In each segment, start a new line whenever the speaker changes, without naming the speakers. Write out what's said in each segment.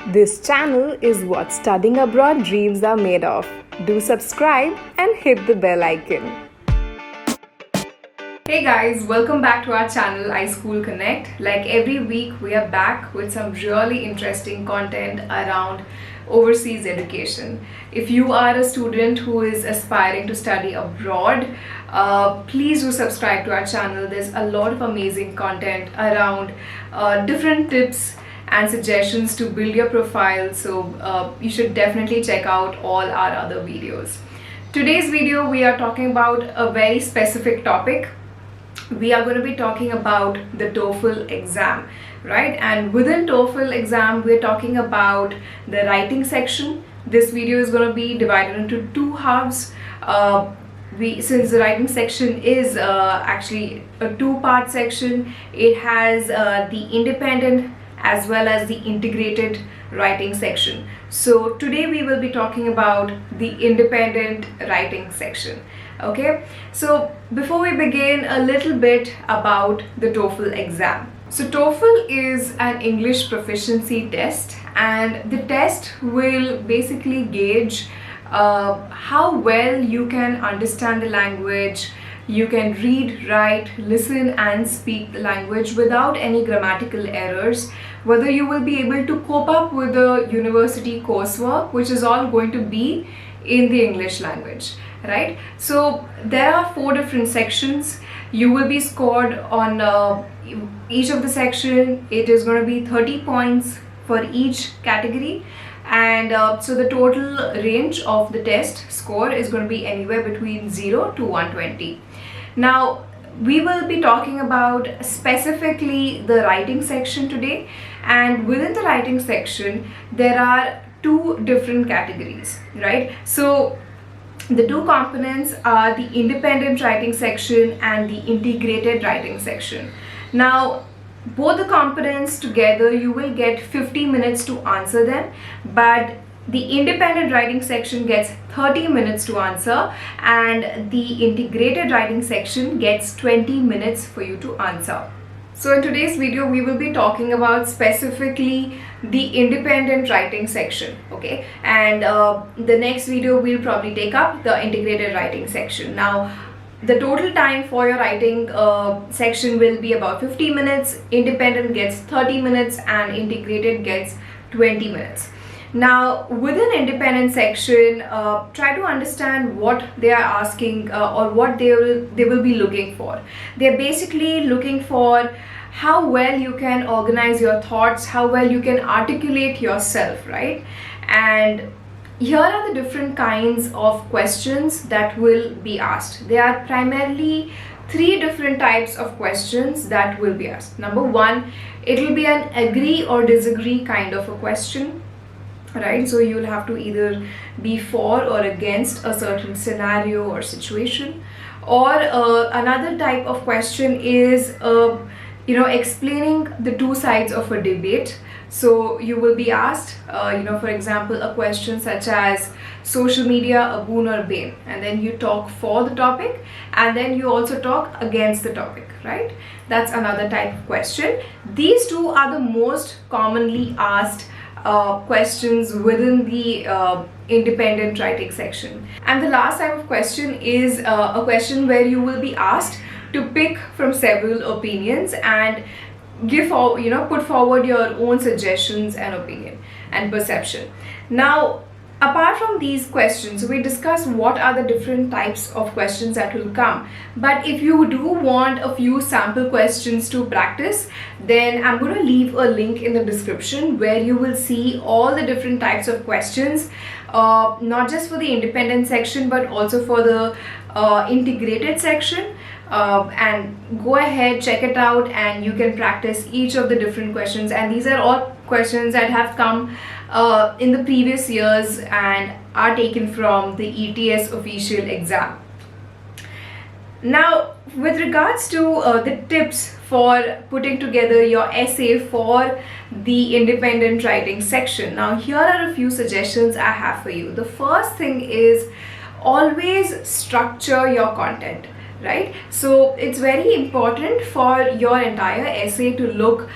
This channel is what studying abroad dreams are made of. Do subscribe and hit the bell icon. Hey guys, welcome back to our channel iSchoolConnect. Like every week, we are back with some really interesting content around overseas education. If you are a student who is aspiring to study abroad, please do subscribe to our channel. There's a lot of amazing content around different tips and suggestions to build your profile, so you should definitely check out all our other videos. Today's video, we are talking about a very specific topic. We are going to be talking about the TOEFL exam, right? And within TOEFL exam, we're talking about the writing section. This video is going to be divided into two halves. Since the writing section is actually a two-part section, it has the independent as well as the integrated writing section. So today we will be talking about the independent writing section. Okay, so before we begin, a little bit about the TOEFL exam. So TOEFL is an English proficiency test, and the test will basically gauge how well you can understand the language. You can read, write, listen and speak the language without any grammatical errors, whether you will be able to cope up with the university coursework, which is all going to be in the English language, right? So there are 4 different sections. You will be scored on each of the section. It is going to be 30 points for each category. And so the total range of the test score is going to be anywhere between 0 to 120. Now, we will be talking about specifically the writing section today, and within the writing section there are 2 different categories, right? So the 2 components are the independent writing section and the integrated writing section. Now, both the components together, you will get 50 minutes to answer them, but the independent writing section gets 30 minutes to answer and the integrated writing section gets 20 minutes for you to answer. So in today's video, we will be talking about specifically the independent writing section, okay? And the next video we'll probably take up the integrated writing section. Now, the total time for your writing section will be about 50 minutes, independent gets 30 minutes and integrated gets 20 minutes. Now, within independent section, try to understand what they are asking or what they will be looking for. They're basically looking for how well you can organize your thoughts, how well you can articulate yourself, right? And here are the different kinds of questions that will be asked. There are primarily 3 different types of questions that will be asked. Number 1, it will be an agree or disagree kind of a question, right? So you'll have to either be for or against a certain scenario or situation. Or another type of question is explaining the 2 sides of a debate. So you will be asked, for example, a question such as social media, a boon or bane, and then you talk for the topic and then you also talk against the topic, right? That's another type of question. These 2 are the most commonly asked questions within the independent writing section. And the last type of question is a question where you will be asked to pick from several opinions and put forward your own suggestions and opinion and perception. Now, apart from these questions, we discuss what are the different types of questions that will come. But if you do want a few sample questions to practice, then I'm going to leave a link in the description where you will see all the different types of questions, not just for the independent section but also for the integrated section. And go ahead, check it out, and you can practice each of the different questions. And these are all questions that have come in the previous years and are taken from the ETS official exam. Now, with regards to the tips for putting together your essay for the independent writing section, now here are a few suggestions I have for you. The first thing is always structure your content. right? So it's very important for your entire essay to look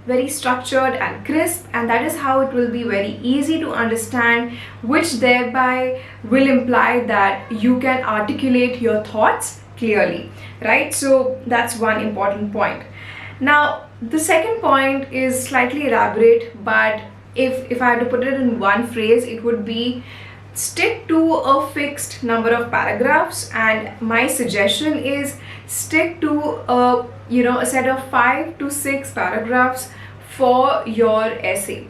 very structured and crisp, and that is how it will be very easy to understand, which thereby will imply that you can articulate your thoughts clearly, right? So that's one important point. Now the second point is slightly elaborate, but if I had to put it in one phrase, it would be stick to a fixed number of paragraphs, and my suggestion is stick to a set of 5 to 6 paragraphs for your essay.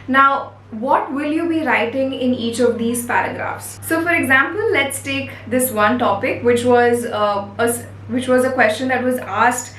Now what will you be writing in each of these paragraphs? So for example, let's take this one topic, which was a question that was asked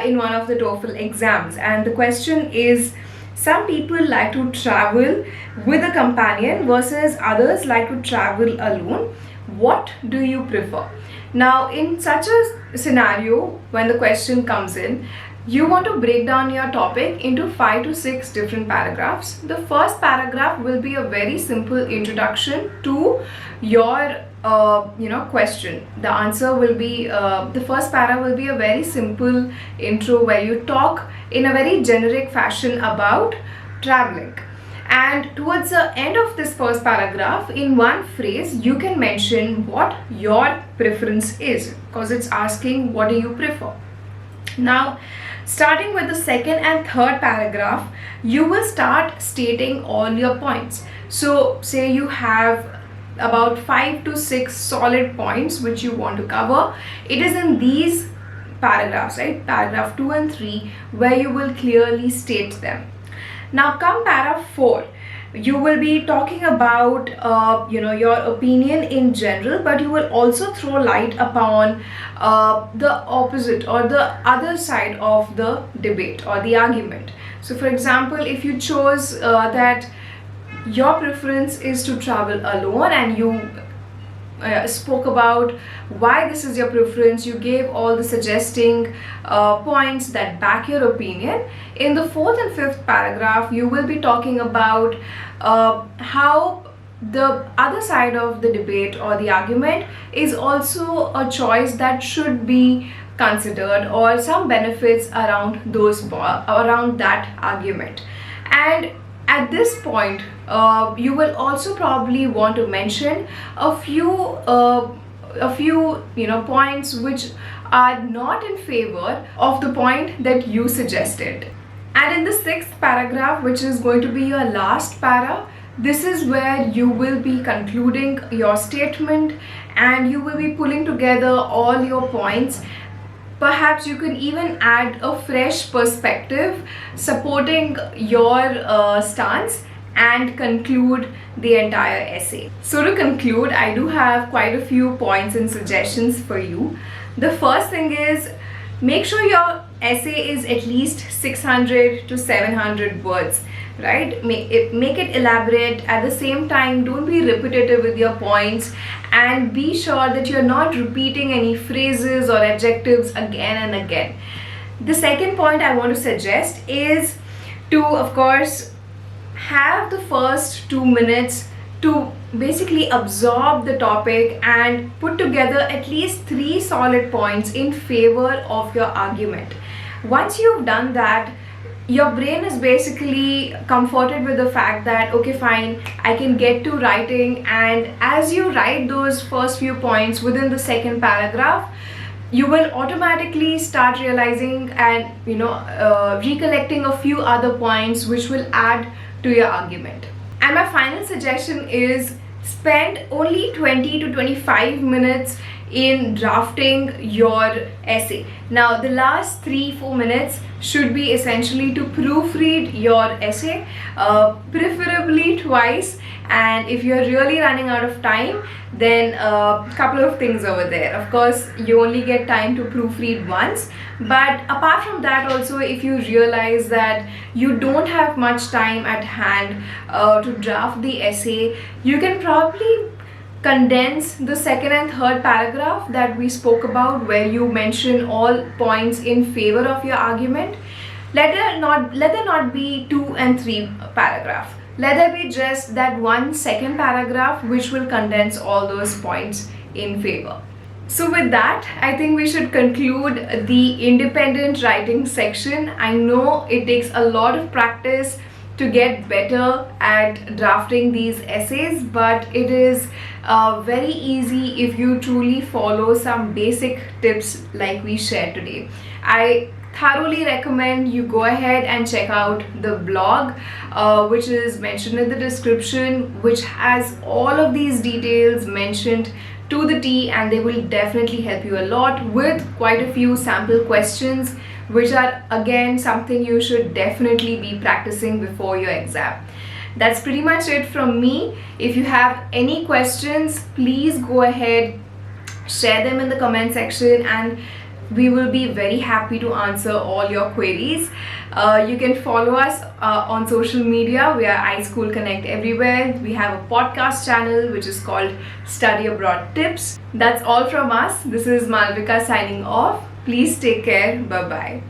in one of the TOEFL exams, and the question is, some people like to travel with a companion versus others like to travel alone. What do you prefer? Now in such a scenario, when the question comes in, you want to break down your topic into 5 to 6 different paragraphs. The first paragraph will be a very simple introduction to your question. The answer will be the first para will be a very simple intro where you talk in a very generic fashion about traveling, and towards the end of this first paragraph, in one phrase, you can mention what your preference is, because it's asking what do you prefer. Now starting with the second and third paragraph, you will start stating all your points. So say you have about 5 to 6 solid points which you want to cover. It is in these paragraphs, right, paragraph 2 and 3, where you will clearly state them. Now come paragraph 4, you will be talking about your opinion in general, but you will also throw light upon the opposite or the other side of the debate or the argument. So for example, if you chose that your preference is to travel alone, and you spoke about why this is your preference, you gave all the suggesting points that back your opinion. In the fourth and fifth paragraph, you will be talking about how the other side of the debate or the argument is also a choice that should be considered, or some benefits around around that argument. And at this point, you will also probably want to mention a few points which are not in favor of the point that you suggested. And in the sixth paragraph, which is going to be your last para, this is where you will be concluding your statement and you will be pulling together all your points. Perhaps you can even add a fresh perspective supporting your stance and conclude the entire essay. So to conclude, I do have quite a few points and suggestions for you. The first thing is, make sure your essay is at least 600 to 700 words, right? Make it elaborate. At the same time, don't be repetitive with your points, and be sure that you're not repeating any phrases or adjectives again and again. The second point I want to suggest is to, of course, have the first 2 minutes to basically absorb the topic and put together at least 3 solid points in favor of your argument. Once you've done that, your brain is basically comforted with the fact that, okay, fine, I can get to writing, and as you write those first few points within the second paragraph, you will automatically start realizing and recollecting a few other points which will add to your argument. And my final suggestion is, spend only 20 to 25 minutes in drafting your essay. Now the last 3-4 minutes should be essentially to proofread your essay, preferably twice, and if you're really running out of time, then a couple of things over there. Of course, you only get time to proofread once, but apart from that also, if you realize that you don't have much time at hand to draft the essay, you can probably condense the second and third paragraph that we spoke about, where you mention all points in favor of your argument. Let there not be 2 and 3 paragraph. Let there be just that one second paragraph which will condense all those points in favor. So with that, I think we should conclude the independent writing section. I know it takes a lot of practice to get better at drafting these essays, but it is very easy if you truly follow some basic tips like we shared today. I thoroughly recommend you go ahead and check out the blog, which is mentioned in the description, which has all of these details mentioned to the T, and they will definitely help you a lot with quite a few sample questions, which are again something you should definitely be practicing before your exam. That's pretty much it from me. If you have any questions, please go ahead, share them in the comment section, and we will be very happy to answer all your queries. You can follow us on social media. We are iSchoolConnect everywhere. We have a podcast channel which is called Study Abroad Tips. That's all from us. This is Malvika signing off. Please take care. Bye-bye.